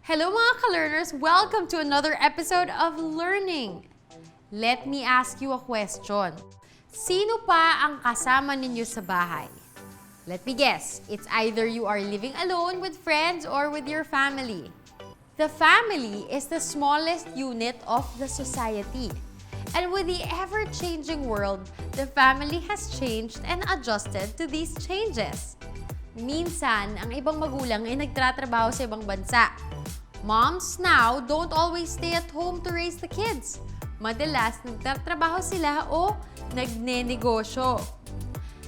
Hello mga ka-learners! Welcome to another episode of Learning. Let me ask you a question. Sino pa ang kasama ninyo sa bahay? Let me guess, it's either you are living alone with friends or with your family. The family is the smallest unit of the society. And with the ever-changing world, the family has changed and adjusted to these changes. Minsan, ang ibang magulang ay nagtatrabaho sa ibang bansa. Moms now don't always stay at home to raise the kids. Madalas, nagtatrabaho sila o nagnenegosyo.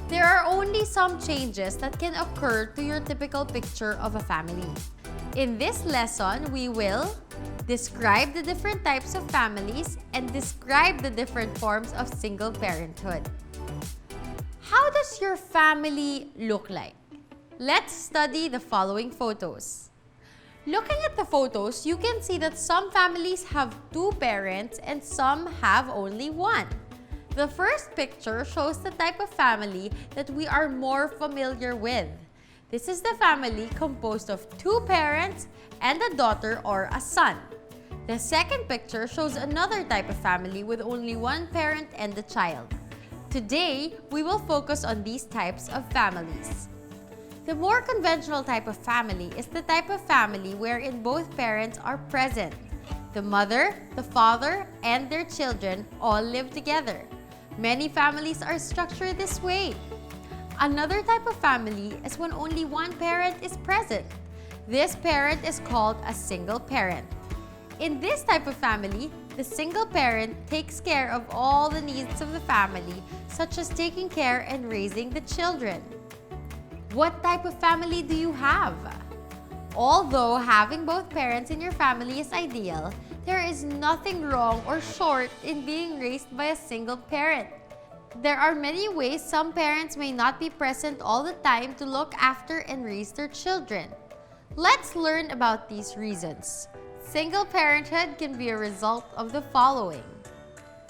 There are only some changes that can occur to your typical picture of a family. In this lesson, we will describe the different types of families and describe the different forms of single parenthood. How does your family look like? Let's study the following photos. Looking at the photos, you can see that some families have two parents and some have only one. The first picture shows the type of family that we are more familiar with. This is the family composed of two parents and a daughter or a son. The second picture shows another type of family with only one parent and a child. Today, we will focus on these types of families. The more conventional type of family is the type of family wherein both parents are present. The mother, the father, and their children all live together. Many families are structured this way. Another type of family is when only one parent is present. This parent is called a single parent. In this type of family, the single parent takes care of all the needs of the family, such as taking care and raising the children. What type of family do you have? Although having both parents in your family is ideal, there is nothing wrong or short in being raised by a single parent. There are many ways some parents may not be present all the time to look after and raise their children. Let's learn about these reasons. Single parenthood can be a result of the following.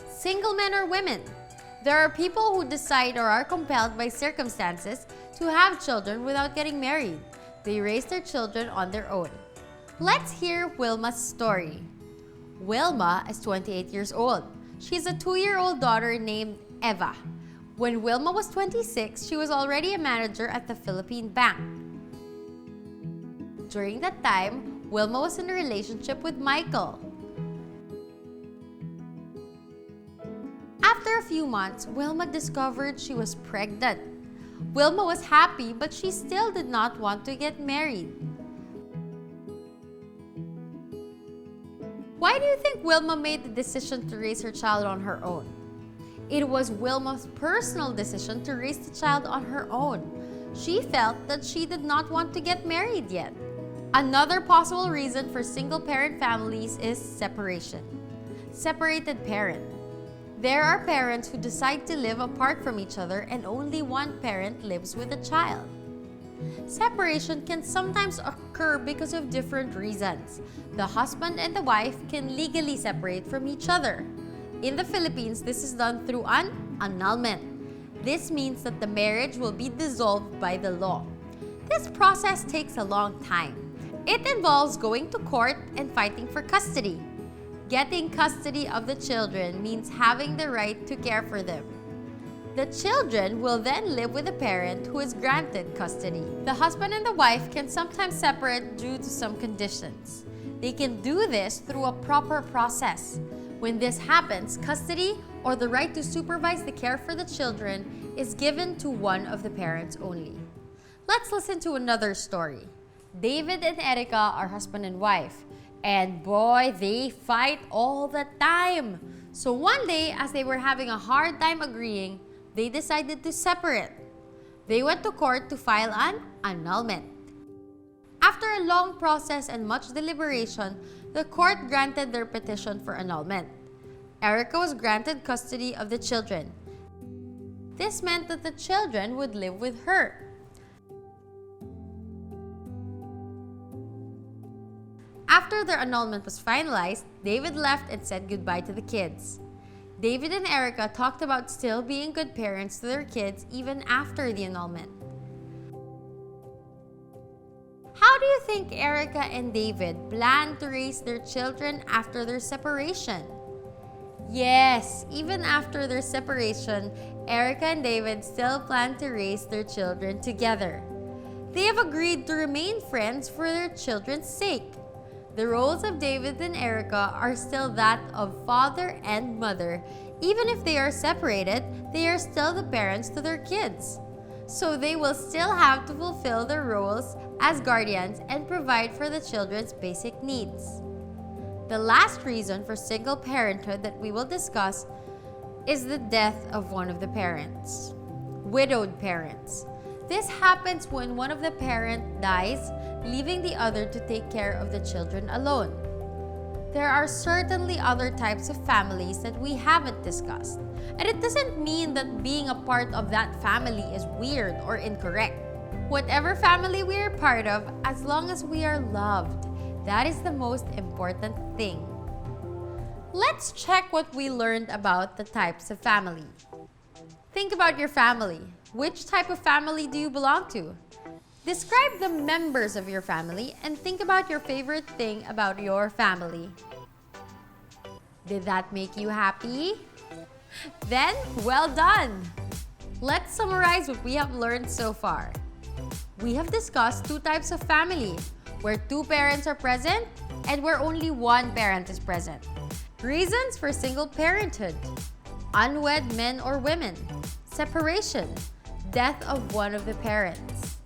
Single men or women. There are people who decide or are compelled by circumstances to have children without getting married. They raise their children on their own. Let's hear Wilma's story. Wilma is 28 years old. She has a 2-year-old daughter named Eva. When Wilma was 26, she was already a manager at the Philippine Bank. During that time, Wilma was in a relationship with Michael. After a few months, Wilma discovered she was pregnant. Wilma was happy, but she still did not want to get married. Why do you think Wilma made the decision to raise her child on her own? It was Wilma's personal decision to raise the child on her own. She felt that she did not want to get married yet. Another possible reason for single-parent families is separation. Separated parent. There are parents who decide to live apart from each other and only one parent lives with the child. Separation can sometimes occur because of different reasons. The husband and the wife can legally separate from each other. In the Philippines, this is done through an annulment. This means that the marriage will be dissolved by the law. This process takes a long time. It involves going to court and fighting for custody. Getting custody of the children means having the right to care for them. The children will then live with a parent who is granted custody. The husband and the wife can sometimes separate due to some conditions. They can do this through a proper process. When this happens, custody or the right to supervise the care for the children is given to one of the parents only. Let's listen to another story. David and Erica are husband and wife. And boy, they fight all the time. So one day, as they were having a hard time agreeing, they decided to separate. They went to court to file an annulment. After a long process and much deliberation, the court granted their petition for annulment. Erica was granted custody of the children. This meant that the children would live with her. After their annulment was finalized, David left and said goodbye to the kids. David and Erica talked about still being good parents to their kids even after the annulment. How do you think Erica and David plan to raise their children after their separation? Yes, even after their separation, Erica and David still plan to raise their children together. They have agreed to remain friends for their children's sake. The roles of David and Erica are still that of father and mother. Even if they are separated, they are still the parents to their kids. So they will still have to fulfill their roles as guardians and provide for the children's basic needs. The last reason for single parenthood that we will discuss is the death of one of the parents. Widowed parents. This happens when one of the parents dies, leaving the other to take care of the children alone. There are certainly other types of families that we haven't discussed, and it doesn't mean that being a part of that family is weird or incorrect. Whatever family we are part of, as long as we are loved, that is the most important thing. Let's check what we learned about the types of family. Think about your family. Which type of family do you belong to? Describe the members of your family and think about your favorite thing about your family. Did that make you happy? Then, well done! Let's summarize what we have learned so far. We have discussed two types of family, where two parents are present and where only one parent is present. Reasons for single parenthood: unwed men or women, separation, death of one of the parents.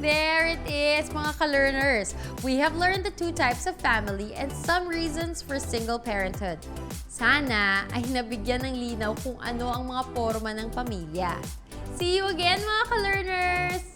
There it is, mga ka-learners. We have learned the two types of family and some reasons for single parenthood. Sana ay nabigyan ng linaw kung ano ang mga porma ng pamilya. See you again, mga ka-learners!